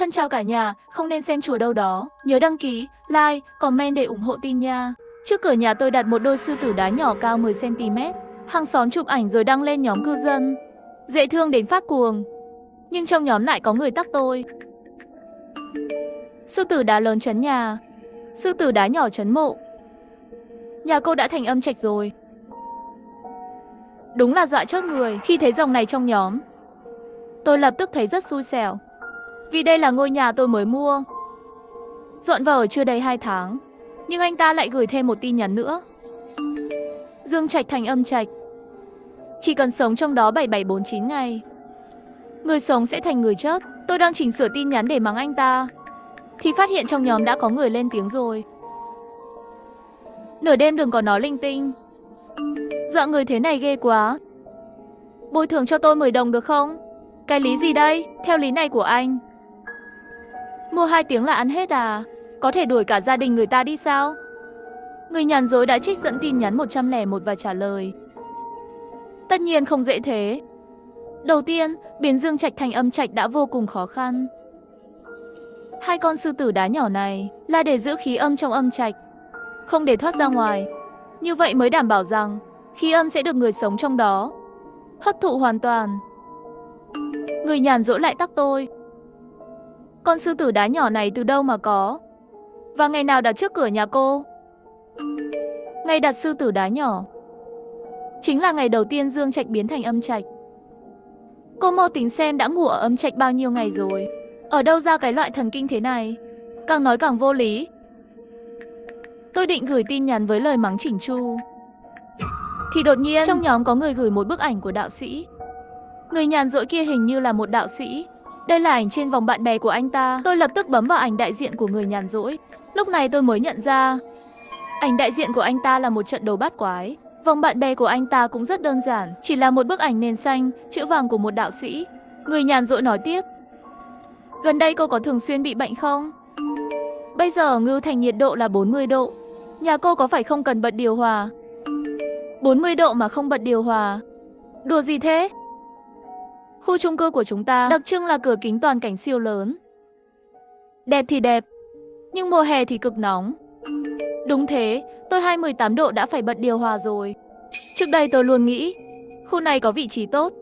Thân chào cả nhà, không nên xem chùa đâu đó. Nhớ đăng ký, like, comment để ủng hộ team nha. Trước cửa nhà tôi đặt một đôi sư tử đá nhỏ cao 10 cm. Hàng xóm chụp ảnh rồi đăng lên nhóm cư dân. Dễ thương đến phát cuồng. Nhưng trong nhóm lại có người tắc tôi. Sư tử đá lớn trấn nhà, sư tử đá nhỏ trấn mộ. Nhà cô đã thành âm trạch rồi. Đúng là dọa chớp người khi thấy dòng này trong nhóm. Tôi lập tức thấy rất xui xẻo. Vì đây là ngôi nhà tôi mới mua. Dọn vào ở chưa đầy 2 tháng. Nhưng anh ta lại gửi thêm một tin nhắn nữa. Dương trạch thành âm trạch. Chỉ cần sống trong đó 7749 ngày, người sống sẽ thành người chết. Tôi đang chỉnh sửa tin nhắn để mắng anh ta thì phát hiện trong nhóm đã có người lên tiếng rồi. Nửa đêm đừng có nói linh tinh. Dọa người thế này ghê quá. Bồi thường cho tôi 10 đồng được không? Cái lý gì đây? Theo lý này của anh, mua 2 tiếng là ăn hết à? Có thể đuổi cả gia đình người ta đi sao? Người nhàn rỗi đã trích dẫn tin nhắn 101 và trả lời. Tất nhiên không dễ thế. Đầu tiên, biến dương trạch thành âm trạch đã vô cùng khó khăn. 2 con sư tử đá nhỏ này là để giữ khí âm trong âm trạch, không để thoát ra ngoài. Như vậy mới đảm bảo rằng khí âm sẽ được người sống trong đó hấp thụ hoàn toàn. Người nhàn rỗi lại tắc tôi. Con sư tử đá nhỏ này từ đâu mà có? Và ngày nào đặt trước cửa nhà cô? Ngày đặt sư tử đá nhỏ chính là ngày đầu tiên dương trạch biến thành âm trạch. Cô mau tính xem đã ngủ ở âm trạch bao nhiêu ngày rồi. Ở đâu ra cái loại thần kinh thế này? Càng nói càng vô lý. Tôi định gửi tin nhắn với lời mắng chỉnh chu thì đột nhiên trong nhóm có người gửi một bức ảnh của đạo sĩ. Người nhàn rỗi kia hình như là một đạo sĩ. Đây là ảnh trên vòng bạn bè của anh ta. Tôi lập tức bấm vào ảnh đại diện của người nhàn rỗi. Lúc này tôi mới nhận ra ảnh đại diện của anh ta là một trận đấu bát quái. Vòng bạn bè của anh ta cũng rất đơn giản, chỉ là một bức ảnh nền xanh, chữ vàng của một đạo sĩ. Người nhàn rỗi nói tiếp. Gần đây cô có thường xuyên bị bệnh không? Bây giờ ở Ngưu Thành nhiệt độ là 40 độ. Nhà cô có phải không cần bật điều hòa? 40 độ mà không bật điều hòa? Đùa gì thế? Khu chung cư của chúng ta đặc trưng là cửa kính toàn cảnh siêu lớn. Đẹp thì đẹp, nhưng mùa hè thì cực nóng. Đúng thế, tôi 28 độ đã phải bật điều hòa rồi. Trước đây tôi luôn nghĩ khu này có vị trí tốt,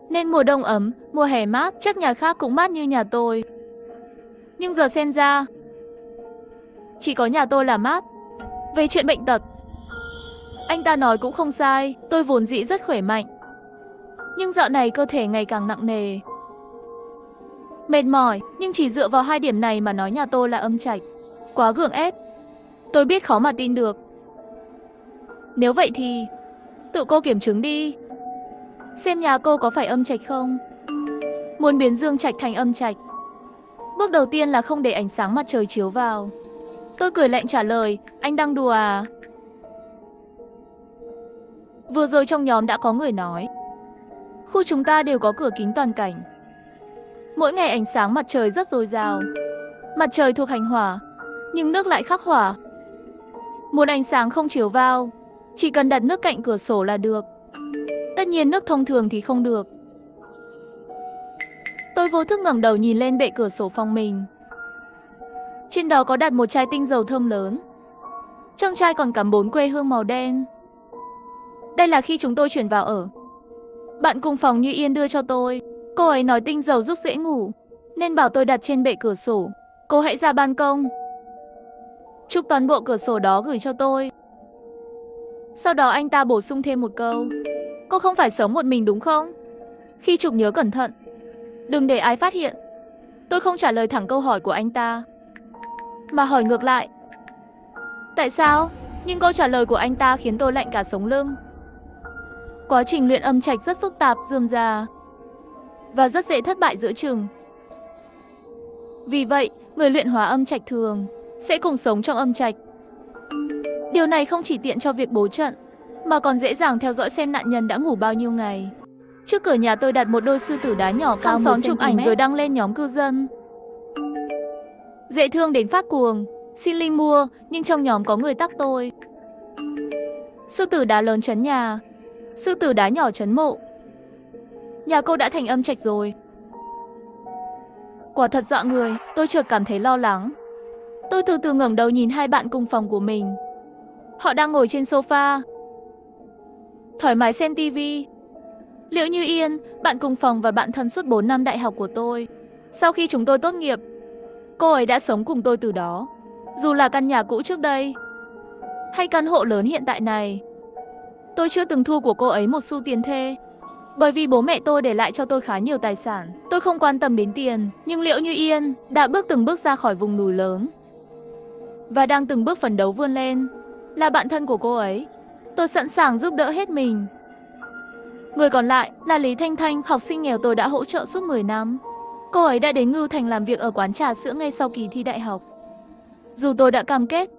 nên mùa đông ấm, mùa hè mát, chắc nhà khác cũng mát như nhà tôi. Nhưng giờ xem ra, chỉ có nhà tôi là mát. Về chuyện bệnh tật, anh ta nói cũng không sai, tôi vốn dĩ rất khỏe mạnh. Nhưng dạo này cơ thể ngày càng nặng nề, mệt mỏi, nhưng chỉ dựa vào 2 điểm này mà nói nhà tôi là âm trạch, quá gượng ép. Tôi biết khó mà tin được. Nếu vậy thì tự cô kiểm chứng đi, xem nhà cô có phải âm trạch không. Muốn biến dương trạch thành âm trạch, bước đầu tiên là không để ánh sáng mặt trời chiếu vào. Tôi cười lạnh trả lời, anh đang đùa à? Vừa rồi trong nhóm đã có người nói, khu chúng ta đều có cửa kính toàn cảnh. Mỗi ngày ánh sáng mặt trời rất dồi dào. Mặt trời thuộc hành hỏa, nhưng nước lại khắc hỏa. Muốn ánh sáng không chiếu vào, chỉ cần đặt nước cạnh cửa sổ là được. Tất nhiên nước thông thường thì không được. Tôi vô thức ngẩng đầu nhìn lên bệ cửa sổ phòng mình. Trên đó có đặt một chai tinh dầu thơm lớn. Trong chai còn cắm 4 que hương màu đen. Đây là khi chúng tôi chuyển vào ở. Bạn cùng phòng Như Yên đưa cho tôi. Cô ấy nói tinh dầu giúp dễ ngủ, nên bảo tôi đặt trên bệ cửa sổ. Cô hãy ra ban công, chụp toàn bộ cửa sổ đó gửi cho tôi. Sau đó anh ta bổ sung thêm một câu. Cô không phải sống một mình đúng không? Khi chụp nhớ cẩn thận, đừng để ai phát hiện. Tôi không trả lời thẳng câu hỏi của anh ta, mà hỏi ngược lại. Tại sao? Nhưng câu trả lời của anh ta khiến tôi lạnh cả sống lưng. Quá trình luyện âm trạch rất phức tạp, rườm rà và rất dễ thất bại giữa chừng. Vì vậy, người luyện hóa âm trạch thường sẽ cùng sống trong âm trạch. Điều này không chỉ tiện cho việc bố trận, mà còn dễ dàng theo dõi xem nạn nhân đã ngủ bao nhiêu ngày. Trước cửa nhà tôi đặt một đôi sư tử đá nhỏ cao 10 cm. Hàng xóm chụp ảnh rồi đăng lên nhóm cư dân. Dễ thương đến phát cuồng, xin link mua, nhưng trong nhóm có người tắc tôi. Sư tử đá lớn trấn nhà, sư tử đá nhỏ trấn mộ. Nhà cô đã thành âm trạch rồi. Quả thật dọa người, tôi chợt cảm thấy lo lắng. Tôi từ từ ngẩng đầu nhìn hai bạn cùng phòng của mình. Họ đang ngồi trên sofa, thoải mái xem tivi. Liễu Như Yên, bạn cùng phòng và bạn thân suốt 4 năm đại học của tôi. Sau khi chúng tôi tốt nghiệp, cô ấy đã sống cùng tôi từ đó. Dù là căn nhà cũ trước đây, hay căn hộ lớn hiện tại này, tôi chưa từng thu của cô ấy một xu tiền thuê. Bởi vì bố mẹ tôi để lại cho tôi khá nhiều tài sản, tôi không quan tâm đến tiền. Nhưng Liễu Như Yên đã từng bước ra khỏi vùng núi lớn và đang từng bước phấn đấu vươn lên. Là bạn thân của cô ấy, tôi sẵn sàng giúp đỡ hết mình. Người còn lại là Lý Thanh Thanh, học sinh nghèo tôi đã hỗ trợ suốt 10 năm. Cô ấy đã đến Ngưu Thành làm việc ở quán trà sữa ngay sau kỳ thi đại học. Dù tôi đã cam kết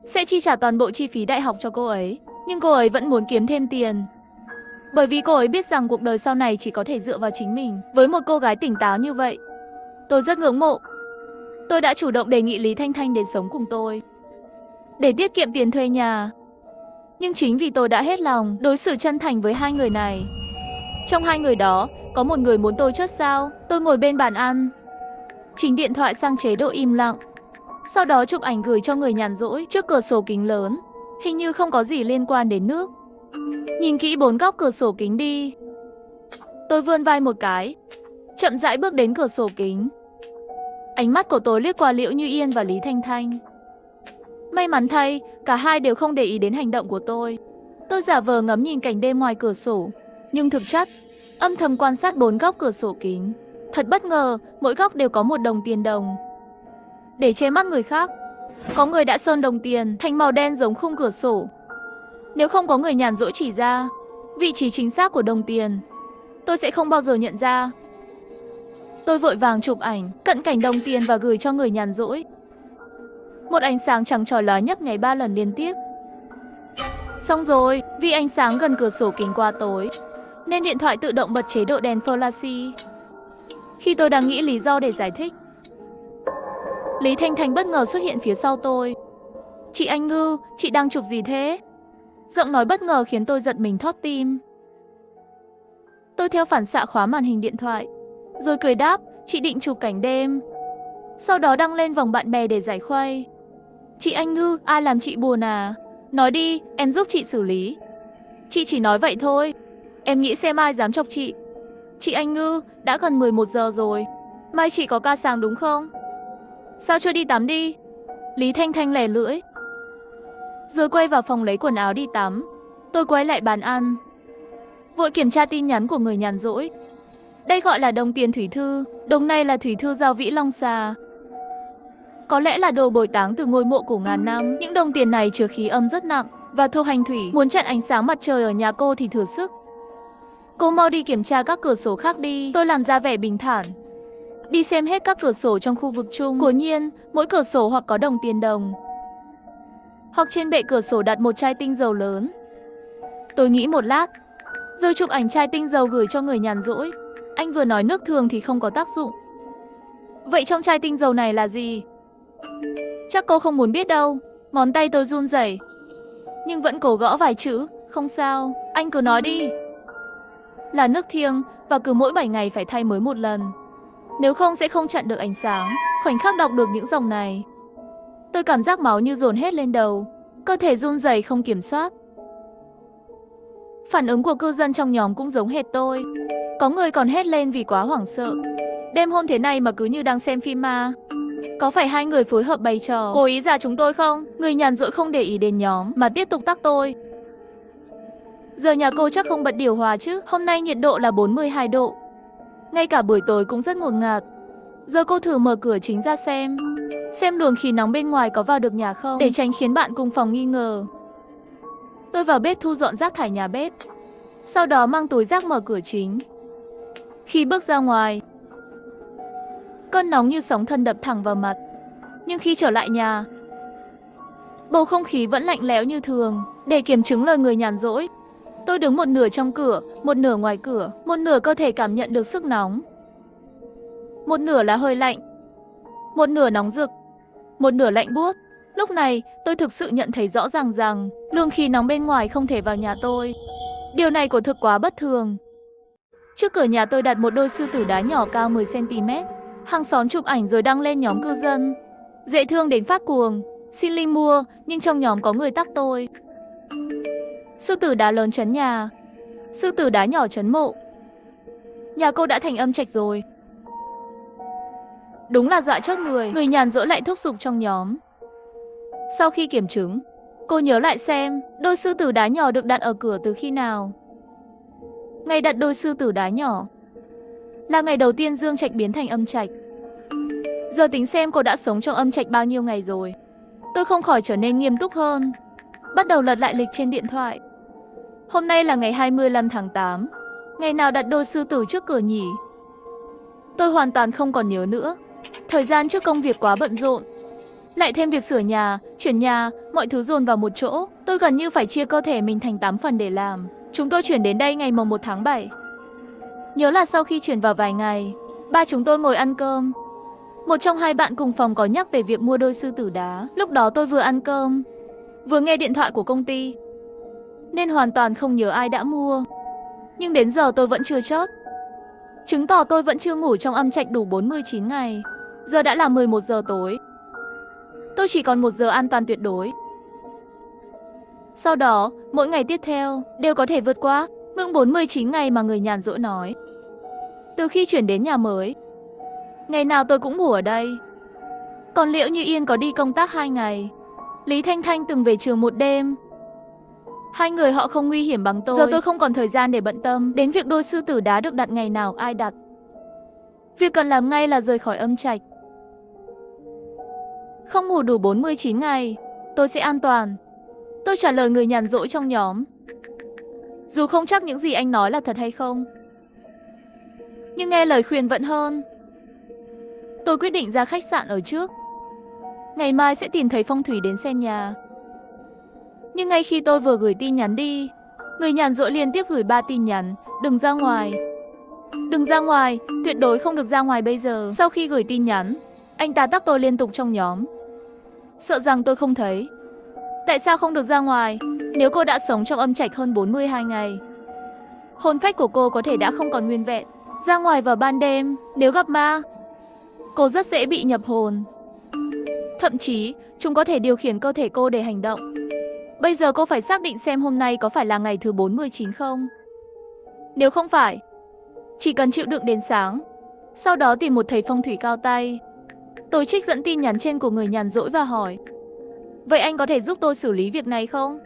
sẽ chi trả toàn bộ chi phí đại học cho cô ấy, nhưng cô ấy vẫn muốn kiếm thêm tiền. Bởi vì cô ấy biết rằng cuộc đời sau này chỉ có thể dựa vào chính mình. Với một cô gái tỉnh táo như vậy, tôi rất ngưỡng mộ. Tôi đã chủ động đề nghị Lý Thanh Thanh đến sống cùng tôi để tiết kiệm tiền thuê nhà. Nhưng chính vì tôi đã hết lòng đối xử chân thành với hai người này. Trong hai người đó, có một người muốn tôi chớt sao. Tôi ngồi bên bàn ăn, chỉnh điện thoại sang chế độ im lặng, sau đó chụp ảnh gửi cho người nhàn rỗi trước cửa sổ kính lớn. Hình như không có gì liên quan đến nước. Nhìn kỹ 4 góc cửa sổ kính đi. Tôi vươn vai một cái, chậm rãi bước đến cửa sổ kính. Ánh mắt của tôi liếc qua Liễu Như Yên và Lý Thanh Thanh. May mắn thay, cả hai đều không để ý đến hành động của tôi. Tôi giả vờ ngắm nhìn cảnh đêm ngoài cửa sổ, nhưng thực chất âm thầm quan sát 4 góc cửa sổ kính. Thật bất ngờ, mỗi góc đều có một đồng tiền đồng. Để che mắt người khác, có người đã sơn đồng tiền thành màu đen giống khung cửa sổ. Nếu không có người nhàn rỗi chỉ ra vị trí chính xác của đồng tiền, tôi sẽ không bao giờ nhận ra. Tôi vội vàng chụp ảnh cận cảnh đồng tiền và gửi cho người nhàn rỗi. Một ánh sáng trắng tròn lóa nhấp nháy 3 lần liên tiếp. Xong rồi, vì ánh sáng gần cửa sổ kính quá tối, nên điện thoại tự động bật chế độ đèn flashy. Khi tôi đang nghĩ lý do để giải thích, Lý Thanh Thanh bất ngờ xuất hiện phía sau tôi. Chị Anh Ngư, chị đang chụp gì thế? Giọng nói bất ngờ khiến tôi giật mình thót tim. Tôi theo phản xạ khóa màn hình điện thoại, rồi cười đáp, chị định chụp cảnh đêm. Sau đó đăng lên vòng bạn bè để giải khuây. Chị Anh Ngư, ai làm chị buồn à? Nói đi, em giúp chị xử lý. Chị chỉ nói vậy thôi. Em nghĩ xem ai dám chọc chị. Chị Anh Ngư, đã gần 11 giờ rồi. Mai chị có ca sáng đúng không? Sao chưa đi tắm đi? Lý Thanh Thanh lẻ lưỡi, rồi quay vào phòng lấy quần áo đi tắm. Tôi quay lại bàn ăn, vội kiểm tra tin nhắn của người nhàn rỗi. Đây gọi là đồng tiền thủy thư. Đồng này là thủy thư giao Vĩ Long Xà. Có lẽ là đồ bồi táng từ ngôi mộ cổ ngàn năm. Những đồng tiền này chứa khí âm rất nặng và thuộc hành thủy. Muốn chặn ánh sáng mặt trời ở nhà cô thì thử sức. Cô mau đi kiểm tra các cửa sổ khác đi. Tôi làm ra vẻ bình thản, đi xem hết các cửa sổ trong khu vực chung. Quả nhiên, mỗi cửa sổ hoặc có đồng tiền đồng, hoặc trên bệ cửa sổ đặt một chai tinh dầu lớn. Tôi nghĩ một lát, rồi chụp ảnh chai tinh dầu gửi cho người nhàn rỗi. Anh vừa nói nước thường thì không có tác dụng. Vậy trong chai tinh dầu này là gì? Chắc cô không muốn biết đâu. Ngón tay tôi run rẩy, nhưng vẫn cố gõ vài chữ. Không sao, anh cứ nói đi. Là nước thiêng, và cứ mỗi 7 ngày phải thay mới một lần. Nếu không sẽ không chặn được ánh sáng. Khoảnh khắc đọc được những dòng này, tôi cảm giác máu như dồn hết lên đầu, cơ thể run rẩy không kiểm soát. Phản ứng của cư dân trong nhóm cũng giống hệt tôi. Có người còn hét lên vì quá hoảng sợ. Đêm hôm thế này mà cứ như đang xem phim ma. Có phải hai người phối hợp bày trò cố ý giả chúng tôi không? Người nhàn rỗi không để ý đến nhóm mà tiếp tục tắc tôi. Giờ nhà cô chắc không bật điều hòa chứ? Hôm nay nhiệt độ là 42 độ. Ngay cả buổi tối cũng rất ngột ngạt. Giờ cô thử mở cửa chính ra xem luồng khí nóng bên ngoài có vào được nhà không, để tránh khiến bạn cùng phòng nghi ngờ. Tôi vào bếp thu dọn rác thải nhà bếp, sau đó mang túi rác mở cửa chính. Khi bước ra ngoài, cơn nóng như sóng thần đập thẳng vào mặt. Nhưng khi trở lại nhà, bầu không khí vẫn lạnh lẽo như thường. Để kiểm chứng lời người nhàn rỗi, tôi đứng một nửa trong cửa, một nửa ngoài cửa. Một nửa cơ thể cảm nhận được sức nóng, một nửa là hơi lạnh, một nửa nóng rực, một nửa lạnh buốt. Lúc này, tôi thực sự nhận thấy rõ ràng rằng luồng khí nóng bên ngoài không thể vào nhà tôi. Điều này quả thực quá bất thường. Trước cửa nhà tôi đặt một đôi sư tử đá nhỏ cao 10 cm. Hàng xóm chụp ảnh rồi đăng lên nhóm cư dân. Dễ thương đến phát cuồng, xin link mua, nhưng trong nhóm có người tag tôi. Sư tử đá lớn trấn nhà, sư tử đá nhỏ trấn mộ. Nhà cô đã thành âm trạch rồi. Đúng là dọa chớp người nhàn rỗi lại thúc giục trong nhóm. Sau khi kiểm chứng, cô nhớ lại xem đôi sư tử đá nhỏ được đặt ở cửa từ khi nào. Ngày đặt đôi sư tử đá nhỏ là ngày đầu tiên dương trạch biến thành âm trạch. Giờ tính xem cô đã sống trong âm trạch bao nhiêu ngày rồi. Tôi không khỏi trở nên nghiêm túc hơn, bắt đầu lật lại lịch trên điện thoại. Hôm nay là ngày 25 tháng 8. Ngày nào đặt đôi sư tử trước cửa nhỉ? Tôi hoàn toàn không còn nhớ nữa. Thời gian trước công việc quá bận rộn, lại thêm việc sửa nhà, chuyển nhà, mọi thứ dồn vào một chỗ. Tôi gần như phải chia cơ thể mình thành 8 phần để làm. Chúng tôi chuyển đến đây ngày mồng 1 tháng 7. Nhớ là sau khi chuyển vào vài ngày, ba chúng tôi ngồi ăn cơm. Một trong hai bạn cùng phòng có nhắc về việc mua đôi sư tử đá. Lúc đó tôi vừa ăn cơm, vừa nghe điện thoại của công ty, nên hoàn toàn không nhớ ai đã mua. Nhưng đến giờ tôi vẫn chưa chốt, chứng tỏ tôi vẫn chưa ngủ trong âm trạch đủ 49 ngày. Giờ đã là 11 giờ tối. Tôi chỉ còn 1 giờ an toàn tuyệt đối. Sau đó, mỗi ngày tiếp theo đều có thể vượt qua ngưỡng 49 ngày mà người nhàn rỗi nói. Từ khi chuyển đến nhà mới, ngày nào tôi cũng ngủ ở đây. Còn Liễu Như Yên có đi công tác 2 ngày. Lý Thanh Thanh từng về trường 1 đêm. Hai người họ không nguy hiểm bằng tôi. Giờ tôi không còn thời gian để bận tâm đến việc đôi sư tử đá được đặt ngày nào, ai đặt. Việc cần làm ngay là rời khỏi âm trạch. Không ngủ đủ 49 ngày, tôi sẽ an toàn. Tôi trả lời người nhàn rỗi trong nhóm. Dù không chắc những gì anh nói là thật hay không, nhưng nghe lời khuyên vẫn hơn. Tôi quyết định ra khách sạn ở trước. Ngày mai sẽ tìm thấy phong thủy đến xem nhà. Nhưng ngay khi tôi vừa gửi tin nhắn đi, người nhàn rỗi liên tiếp gửi 3 tin nhắn. Đừng ra ngoài. Đừng ra ngoài, tuyệt đối không được ra ngoài bây giờ. Sau khi gửi tin nhắn, anh ta tag tôi liên tục trong nhóm, sợ rằng tôi không thấy. Tại sao không được ra ngoài? Nếu cô đã sống trong âm trạch hơn 42 ngày, hồn phách của cô có thể đã không còn nguyên vẹn. Ra ngoài vào ban đêm, nếu gặp ma, cô rất dễ bị nhập hồn. Thậm chí, chúng có thể điều khiển cơ thể cô để hành động. Bây giờ cô phải xác định xem hôm nay có phải là ngày thứ 49 không. Nếu không phải, chỉ cần chịu đựng đến sáng, sau đó tìm một thầy phong thủy cao tay. Tôi trích dẫn tin nhắn trên của người nhàn rỗi và hỏi: vậy anh có thể giúp tôi xử lý việc này không?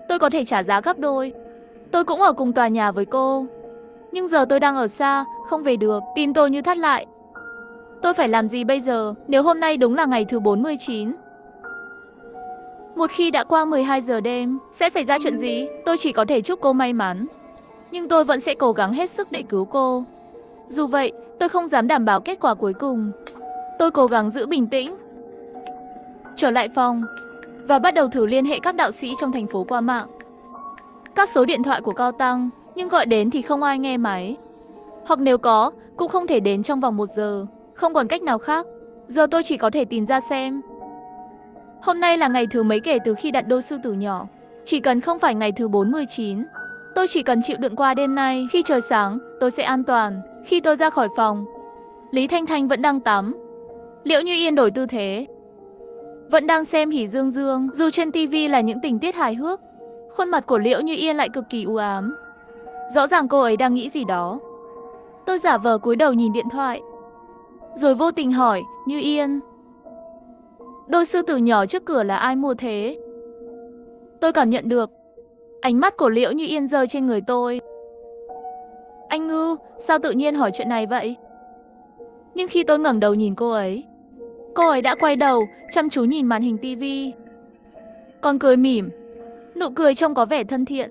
Tôi có thể trả giá gấp đôi. Tôi cũng ở cùng tòa nhà với cô, nhưng giờ tôi đang ở xa, không về được. Tim tôi như thắt lại. Tôi phải làm gì bây giờ nếu hôm nay đúng là ngày thứ 49? Một khi đã qua 12 giờ đêm, sẽ xảy ra chuyện gì? Tôi chỉ có thể chúc cô may mắn, nhưng tôi vẫn sẽ cố gắng hết sức để cứu cô. Dù vậy, tôi không dám đảm bảo kết quả cuối cùng. Tôi cố gắng giữ bình tĩnh, trở lại phòng và bắt đầu thử liên hệ các đạo sĩ trong thành phố qua mạng. Các số điện thoại của Cao Tăng, nhưng gọi đến thì không ai nghe máy. Hoặc nếu có, cũng không thể đến trong vòng 1 giờ. Không còn cách nào khác. Giờ tôi chỉ có thể tìm ra xem hôm nay là ngày thứ mấy kể từ khi đặt đôi sư tử nhỏ. Chỉ cần không phải ngày thứ 49, tôi chỉ cần chịu đựng qua đêm nay. Khi trời sáng, tôi sẽ an toàn. Khi tôi ra khỏi phòng, Lý Thanh Thanh vẫn đang tắm. Liễu Như Yên đổi tư thế, vẫn đang xem Hỉ Dương Dương. Dù trên tivi là những tình tiết hài hước, khuôn mặt của Liễu Như Yên lại cực kỳ u ám. Rõ ràng cô ấy đang nghĩ gì đó. Tôi giả vờ cúi đầu nhìn điện thoại, rồi vô tình hỏi: Như Yên, đôi sư tử nhỏ trước cửa là ai mua thế? Tôi cảm nhận được ánh mắt của Liễu Như Yên rơi trên người tôi. Anh Ngư, sao tự nhiên hỏi chuyện này vậy? Nhưng khi tôi ngẩng đầu nhìn cô ấy đã quay đầu, chăm chú nhìn màn hình tivi. Còn cười mỉm, nụ cười trông có vẻ thân thiện,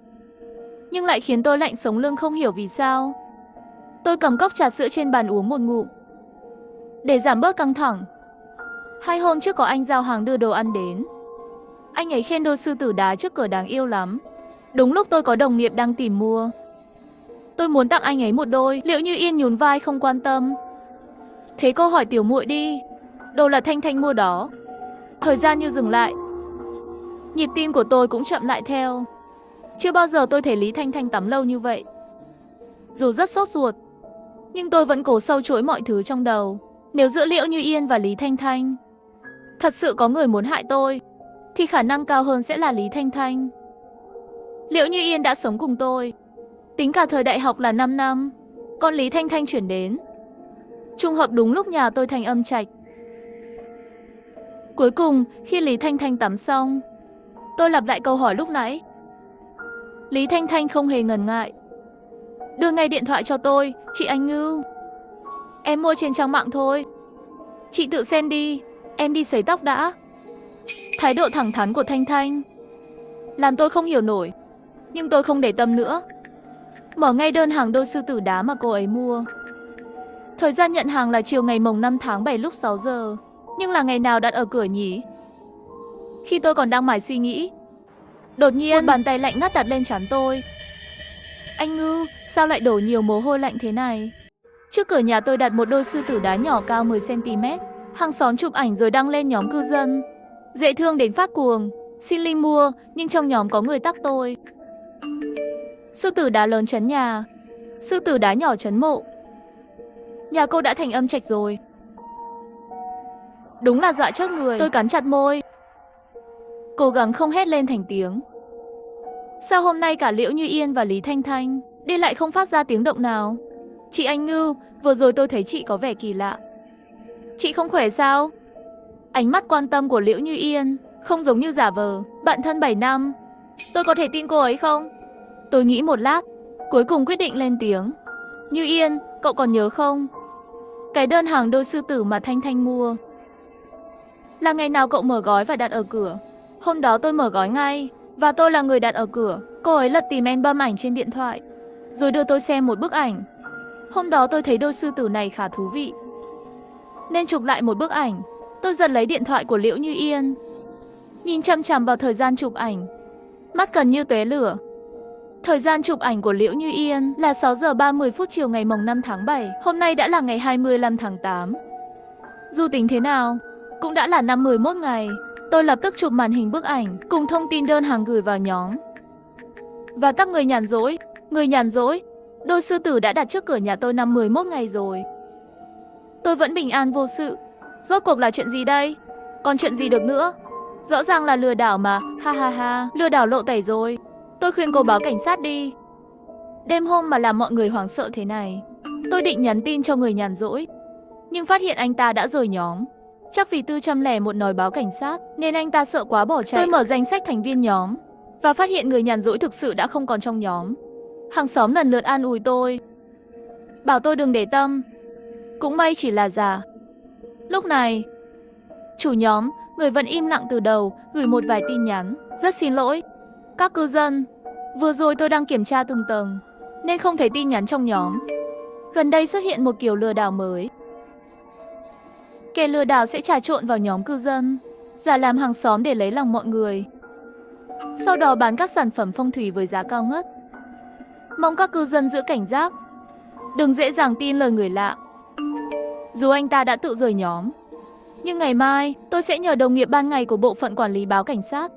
nhưng lại khiến tôi lạnh sống lưng không hiểu vì sao. Tôi cầm cốc trà sữa trên bàn uống một ngụm, để giảm bớt căng thẳng. 2 hôm trước có anh giao hàng đưa đồ ăn đến. Anh ấy khen đôi sư tử đá trước cửa đáng yêu lắm. Đúng lúc tôi có đồng nghiệp đang tìm mua. Tôi muốn tặng anh ấy một đôi. Liễu Như Yên nhún vai không quan tâm. Thế cô hỏi tiểu muội đi. Đồ là Thanh Thanh mua đó. Thời gian như dừng lại. Nhịp tim của tôi cũng chậm lại theo. Chưa bao giờ tôi thấy Lý Thanh Thanh tắm lâu như vậy. Dù rất sốt ruột, nhưng tôi vẫn cố sâu chuỗi mọi thứ trong đầu. Nếu giữa Liễu Như Yên và Lý Thanh Thanh thật sự có người muốn hại tôi, thì khả năng cao hơn sẽ là Lý Thanh Thanh. Liễu Như Yên đã sống cùng tôi, tính cả thời đại học là 5 năm, còn Lý Thanh Thanh chuyển đến. Trùng hợp đúng lúc nhà tôi thành âm trạch. Cuối cùng, khi Lý Thanh Thanh tắm xong, tôi lặp lại câu hỏi lúc nãy. Lý Thanh Thanh không hề ngần ngại, đưa ngay điện thoại cho tôi. Chị Anh Ngưu, em mua trên trang mạng thôi, chị tự xem đi, em đi sấy tóc đã. Thái độ thẳng thắn của Thanh Thanh làm tôi không hiểu nổi, nhưng tôi không để tâm nữa. Mở ngay đơn hàng đôi sư tử đá mà cô ấy mua. Thời gian nhận hàng là chiều ngày mồng 5 tháng 7 lúc 6 giờ. Nhưng là ngày nào đặt ở cửa nhỉ? Khi tôi còn đang mải suy nghĩ, đột nhiên một bàn tay lạnh ngắt đặt lên trán tôi. Anh Ngưu, sao lại đổ nhiều mồ hôi lạnh thế này? Trước cửa nhà tôi đặt một đôi sư tử đá nhỏ cao 10 cm. Hàng xóm chụp ảnh rồi đăng lên nhóm cư dân. Dễ thương đến phát cuồng, xin link mua, nhưng trong nhóm có người tag tôi. Sư tử đá lớn trấn nhà, sư tử đá nhỏ trấn mộ. Nhà cô đã thành âm trạch rồi. Đúng là dọa chết người. Tôi cắn chặt môi, cố gắng không hét lên thành tiếng. Sao hôm nay cả Liễu Như Yên và Lý Thanh Thanh đi lại không phát ra tiếng động nào? Chị Anh Ngưu, vừa rồi tôi thấy chị có vẻ kỳ lạ. Chị không khỏe sao? Ánh mắt quan tâm của Liễu Như Yên không giống như giả vờ. Bạn thân 7 năm, tôi có thể tin cô ấy không? Tôi nghĩ một lát, cuối cùng quyết định lên tiếng. Như Yên, cậu còn nhớ không? Cái đơn hàng đôi sư tử mà Thanh Thanh mua là ngày nào cậu mở gói và đặt ở cửa. Hôm đó tôi mở gói ngay, và tôi là người đặt ở cửa. Cô ấy lật tìm album ảnh trên điện thoại, rồi đưa tôi xem một bức ảnh. Hôm đó tôi thấy đôi sư tử này khá thú vị, nên chụp lại một bức ảnh. Tôi giật lấy điện thoại của Liễu Như Yên, nhìn chăm chăm vào thời gian chụp ảnh, mắt gần như tóe lửa. Thời gian chụp ảnh của Liễu Như Yên là 6 giờ 30 phút chiều ngày mồng 5 tháng 7. Hôm nay đã là ngày 25 tháng 8. Dù tính thế nào, cũng đã là 51 ngày. Tôi lập tức chụp màn hình bức ảnh cùng thông tin đơn hàng gửi vào nhóm. Và tag người nhàn rỗi. Người nhàn rỗi, đôi sư tử đã đặt trước cửa nhà tôi 51 ngày rồi. Tôi vẫn bình an vô sự. Rốt cuộc là chuyện gì đây? Còn chuyện gì được nữa? Rõ ràng là lừa đảo mà, ha ha ha, lừa đảo lộ tẩy rồi. Tôi khuyên cô báo cảnh sát đi. Đêm hôm mà làm mọi người hoảng sợ thế này. Tôi định nhắn tin cho người nhàn rỗi, nhưng phát hiện anh ta đã rời nhóm. Chắc vì 401 nói báo cảnh sát nên anh ta sợ quá bỏ chạy. Tôi mở danh sách thành viên nhóm và phát hiện người nhàn rỗi thực sự đã không còn trong nhóm. Hàng xóm lần lượt an ủi tôi, bảo tôi đừng để tâm, cũng may chỉ là giả. Lúc này, chủ nhóm, người vẫn im lặng từ đầu, gửi một vài tin nhắn. Rất xin lỗi các cư dân, vừa rồi tôi đang kiểm tra từng tầng nên không thấy tin nhắn trong nhóm. Gần đây xuất hiện một kiểu lừa đảo mới. Kẻ lừa đảo sẽ trà trộn vào nhóm cư dân, giả làm hàng xóm để lấy lòng mọi người, sau đó bán các sản phẩm phong thủy với giá cao ngất. Mong các cư dân giữ cảnh giác, đừng dễ dàng tin lời người lạ. Dù anh ta đã tự rời nhóm, nhưng ngày mai tôi sẽ nhờ đồng nghiệp ban ngày của bộ phận quản lý báo cảnh sát,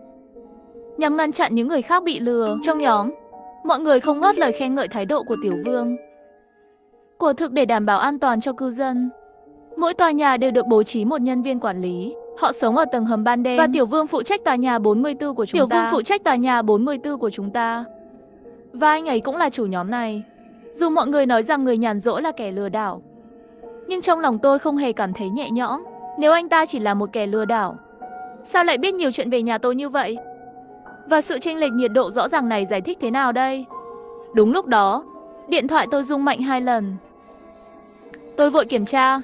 nhằm ngăn chặn những người khác bị lừa. Trong nhóm, mọi người không ngớt lời khen ngợi thái độ của Tiểu Vương. Quả thực để đảm bảo an toàn cho cư dân, mỗi tòa nhà đều được bố trí một nhân viên quản lý. Họ sống ở tầng hầm ban đêm và Tiểu Vương phụ trách tòa nhà 44 của chúng ta. Tiểu Vương phụ trách tòa nhà 44 của chúng ta. Và anh ấy cũng là chủ nhóm này. Dù mọi người nói rằng người nhàn rỗi là kẻ lừa đảo, nhưng trong lòng tôi không hề cảm thấy nhẹ nhõm. Nếu anh ta chỉ là một kẻ lừa đảo, sao lại biết nhiều chuyện về nhà tôi như vậy? Và sự chênh lệch nhiệt độ rõ ràng này giải thích thế nào đây? Đúng lúc đó, điện thoại tôi rung mạnh 2 lần. Tôi vội kiểm tra.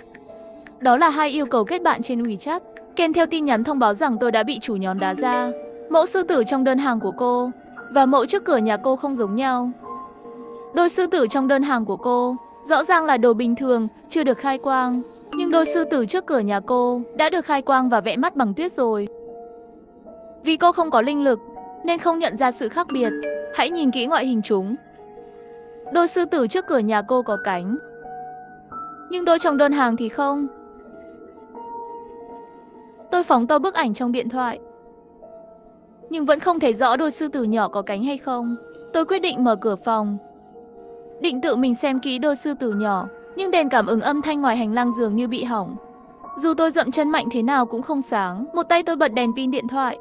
Đó là 2 yêu cầu kết bạn trên WeChat, kèm theo tin nhắn thông báo rằng tôi đã bị chủ nhóm đá ra. Mẫu sư tử trong đơn hàng của cô và mẫu trước cửa nhà cô không giống nhau. Đôi sư tử trong đơn hàng của cô rõ ràng là đồ bình thường, chưa được khai quang. Nhưng đôi sư tử trước cửa nhà cô đã được khai quang và vẽ mắt bằng tuyết rồi. Vì cô không có linh lực nên không nhận ra sự khác biệt. Hãy nhìn kỹ ngoại hình chúng. Đôi sư tử trước cửa nhà cô có cánh, nhưng đôi trong đơn hàng thì không. Tôi phóng to bức ảnh trong điện thoại, nhưng vẫn không thấy rõ đôi sư tử nhỏ có cánh hay không. Tôi quyết định mở cửa phòng, định tự mình xem kỹ đôi sư tử nhỏ, nhưng đèn cảm ứng âm thanh ngoài hành lang dường như bị hỏng. Dù tôi dậm chân mạnh thế nào cũng không sáng. Một tay tôi bật đèn pin điện thoại,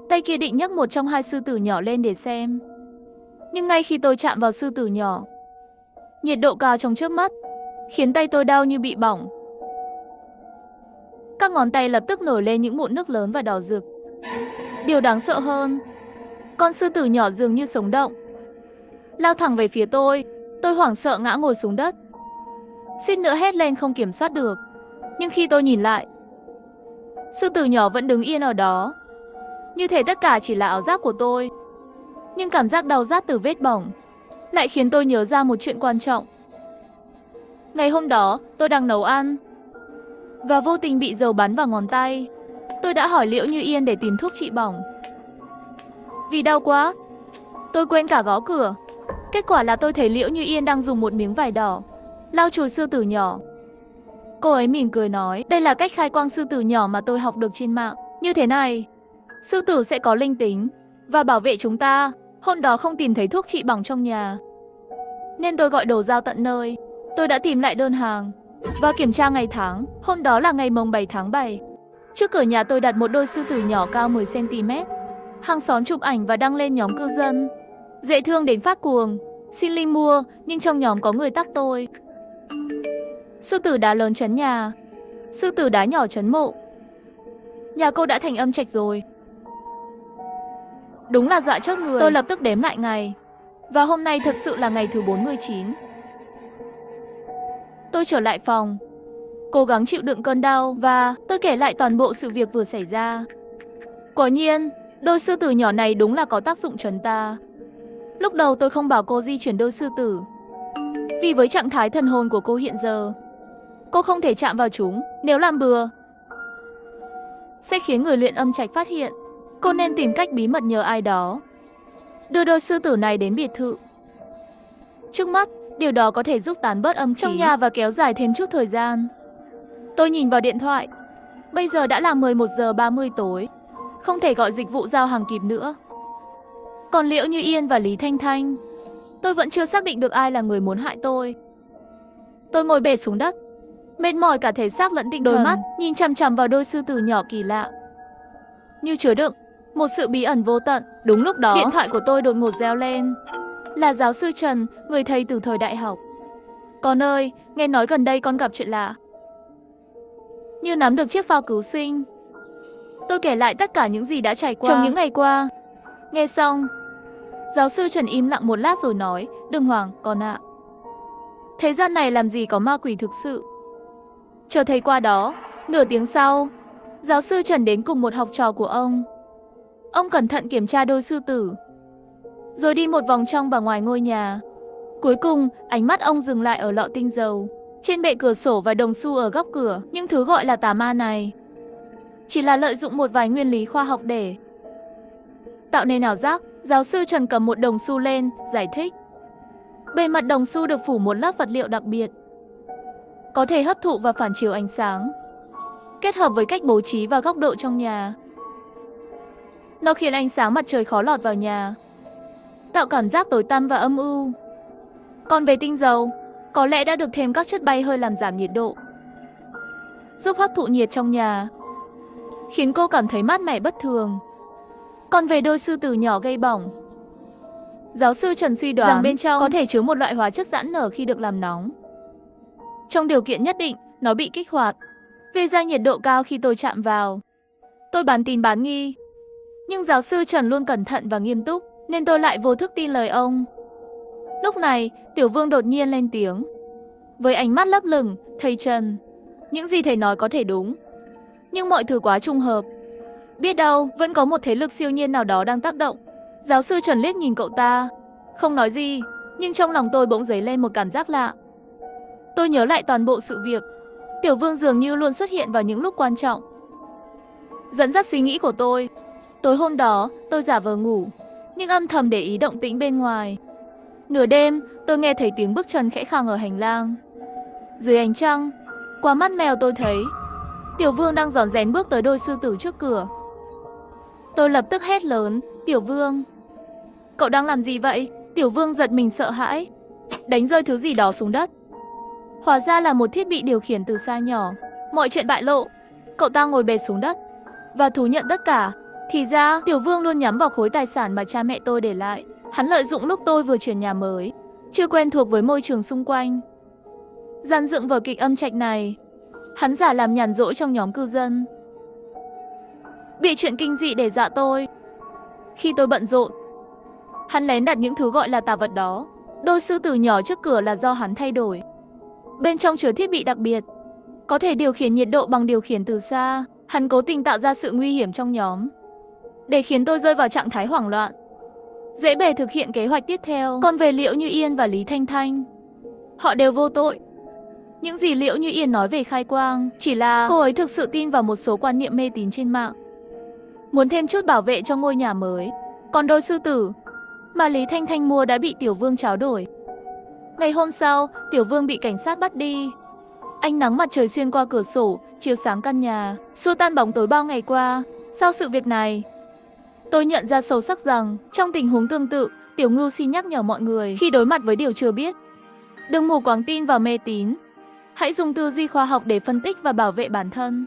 tay kia định nhấc một trong hai sư tử nhỏ lên để xem. Nhưng ngay khi tôi chạm vào sư tử nhỏ, nhiệt độ cao trong chớp mắt khiến tay tôi đau như bị bỏng. Các ngón tay lập tức nổi lên những mụn nước lớn và đỏ rực. Điều đáng sợ hơn, con sư tử nhỏ dường như sống động, lao thẳng về phía tôi. Tôi hoảng sợ ngã ngồi xuống đất, suýt nữa hét lên không kiểm soát được. Nhưng khi tôi nhìn lại, sư tử nhỏ vẫn đứng yên ở đó, như thể tất cả chỉ là ảo giác của tôi. Nhưng cảm giác đau rát từ vết bỏng lại khiến tôi nhớ ra một chuyện quan trọng. Ngày hôm đó, tôi đang nấu ăn và vô tình bị dầu bắn vào ngón tay. Tôi đã hỏi Liễu Như Yên để tìm thuốc trị bỏng. Vì đau quá, tôi quên cả gõ cửa. Kết quả là tôi thấy Liễu Như Yên đang dùng một miếng vải đỏ lau chùi sư tử nhỏ. Cô ấy mỉm cười nói, đây là cách khai quang sư tử nhỏ mà tôi học được trên mạng. Như thế này, sư tử sẽ có linh tính và bảo vệ chúng ta. Hôm đó không tìm thấy thuốc trị bỏng trong nhà, nên tôi gọi đồ giao tận nơi. Tôi đã tìm lại đơn hàng và kiểm tra ngày tháng. Hôm đó là ngày mồng 7 tháng 7. Trước cửa nhà tôi đặt một đôi sư tử nhỏ cao 10 cm. Hàng xóm chụp ảnh và đăng lên nhóm cư dân. Dễ thương đến phát cuồng, xin link mua, nhưng trong nhóm có người tag tôi. Sư tử đá lớn trấn nhà, sư tử đá nhỏ trấn mộ. Nhà cô đã thành âm trạch rồi. Đúng là dọa chết người. Tôi lập tức đếm lại ngày, và hôm nay thật sự là ngày thứ 49. Tôi trở lại phòng, cố gắng chịu đựng cơn đau và tôi kể lại toàn bộ sự việc vừa xảy ra. Quả nhiên, đôi sư tử nhỏ này đúng là có tác dụng trấn ta. Lúc đầu tôi không bảo cô di chuyển đôi sư tử, vì với trạng thái thần hồn của cô hiện giờ, cô không thể chạm vào chúng. Nếu làm bừa sẽ khiến người luyện âm trạch phát hiện. Cô nên tìm cách bí mật nhờ ai đó đưa đôi sư tử này đến biệt thự. Trước mắt, điều đó có thể giúp tán bớt âm khí trong nhà và kéo dài thêm chút thời gian. Tôi nhìn vào điện thoại. Bây giờ đã là 11 giờ 30 tối. Không thể gọi dịch vụ giao hàng kịp nữa. Còn Liễu Như Yên và Lý Thanh Thanh, tôi vẫn chưa xác định được ai là người muốn hại tôi. Tôi ngồi bệt xuống đất, mệt mỏi cả thể xác lẫn tinh thần. Đôi mắt nhìn chằm chằm vào đôi sư tử nhỏ kỳ lạ, như chứa đựng một sự bí ẩn vô tận. Đúng lúc đó, điện thoại của tôi đột ngột reo lên. Là giáo sư Trần, người thầy từ thời đại học. Con ơi, nghe nói gần đây con gặp chuyện lạ. Như nắm được chiếc phao cứu sinh, tôi kể lại tất cả những gì đã trải qua trong những ngày qua. Nghe xong, giáo sư Trần im lặng một lát rồi nói, đừng hoảng con ạ. Thế gian này làm gì có ma quỷ thực sự. Chờ thầy qua đó. Nửa tiếng sau, giáo sư Trần đến cùng một học trò của ông. Ông cẩn thận kiểm tra đôi sư tử, rồi đi một vòng trong và ngoài ngôi nhà. Cuối cùng, ánh mắt ông dừng lại ở lọ tinh dầu, trên bệ cửa sổ và đồng xu ở góc cửa. Những thứ gọi là tà ma này chỉ là lợi dụng một vài nguyên lý khoa học để tạo nên ảo giác. Giáo sư Trần cầm một đồng xu lên, giải thích. Bề mặt đồng xu được phủ một lớp vật liệu đặc biệt, có thể hấp thụ và phản chiếu ánh sáng, kết hợp với cách bố trí và góc độ trong nhà. Nó khiến ánh sáng mặt trời khó lọt vào nhà, tạo cảm giác tối tăm và âm u. Còn về tinh dầu, có lẽ đã được thêm các chất bay hơi làm giảm nhiệt độ, giúp hấp thụ nhiệt trong nhà, khiến cô cảm thấy mát mẻ bất thường. Còn về đôi sư tử nhỏ gây bỏng, giáo sư Trần suy đoán rằng bên trong có thể chứa một loại hóa chất giãn nở khi được làm nóng. Trong điều kiện nhất định, nó bị kích hoạt, gây ra nhiệt độ cao khi tôi chạm vào. Tôi bán tín bán nghi, nhưng giáo sư Trần luôn cẩn thận và nghiêm túc, nên tôi lại vô thức tin lời ông. Lúc này, Tiểu Vương đột nhiên lên tiếng, với ánh mắt lấp lửng, thầy Trần, những gì thầy nói có thể đúng, nhưng mọi thứ quá trùng hợp. Biết đâu, vẫn có một thế lực siêu nhiên nào đó đang tác động. Giáo sư Trần liếc nhìn cậu ta, không nói gì, nhưng trong lòng tôi bỗng dấy lên một cảm giác lạ. Tôi nhớ lại toàn bộ sự việc. Tiểu Vương dường như luôn xuất hiện vào những lúc quan trọng, dẫn dắt suy nghĩ của tôi. Tối hôm đó, tôi giả vờ ngủ, nhưng âm thầm để ý động tĩnh bên ngoài. Nửa đêm, tôi nghe thấy tiếng bước chân khẽ khàng ở hành lang. Dưới ánh trăng, qua mắt mèo tôi thấy Tiểu Vương đang rón rén bước tới đôi sư tử trước cửa. Tôi lập tức hét lớn, Tiểu Vương, cậu đang làm gì vậy? Tiểu Vương giật mình sợ hãi, đánh rơi thứ gì đó xuống đất. Hóa ra là một thiết bị điều khiển từ xa nhỏ. Mọi chuyện bại lộ. Cậu ta ngồi bệt xuống đất và thú nhận tất cả. Thì ra, Tiểu Vương luôn nhắm vào khối tài sản mà cha mẹ tôi để lại. Hắn lợi dụng lúc tôi vừa chuyển nhà mới, chưa quen thuộc với môi trường xung quanh, dàn dựng vở kịch âm trạch này. Hắn giả làm nhàn rỗi trong nhóm cư dân, bị chuyện kinh dị để dọa tôi. Khi tôi bận rộn, hắn lén đặt những thứ gọi là tà vật đó. Đôi sư tử nhỏ trước cửa là do hắn thay đổi. Bên trong chứa thiết bị đặc biệt, có thể điều khiển nhiệt độ bằng điều khiển từ xa. Hắn cố tình tạo ra sự nguy hiểm trong nhóm, để khiến tôi rơi vào trạng thái hoảng loạn, dễ bề thực hiện kế hoạch tiếp theo. Còn về Liễu Như Yên và Lý Thanh Thanh, họ đều vô tội. Những gì Liễu Như Yên nói về Khai Quang chỉ là cô ấy thực sự tin vào một số quan niệm mê tín trên mạng, muốn thêm chút bảo vệ cho ngôi nhà mới. Còn đôi sư tử mà Lý Thanh Thanh mua đã bị Tiểu Vương tráo đổi. Ngày hôm sau, Tiểu Vương bị cảnh sát bắt đi. Ánh nắng mặt trời xuyên qua cửa sổ, chiếu sáng căn nhà, xua tan bóng tối bao ngày qua. Sau sự việc này, tôi nhận ra sâu sắc rằng, trong tình huống tương tự, Tiểu Ngưu xin nhắc nhở mọi người khi đối mặt với điều chưa biết, đừng mù quáng tin vào mê tín. Hãy dùng tư duy khoa học để phân tích và bảo vệ bản thân.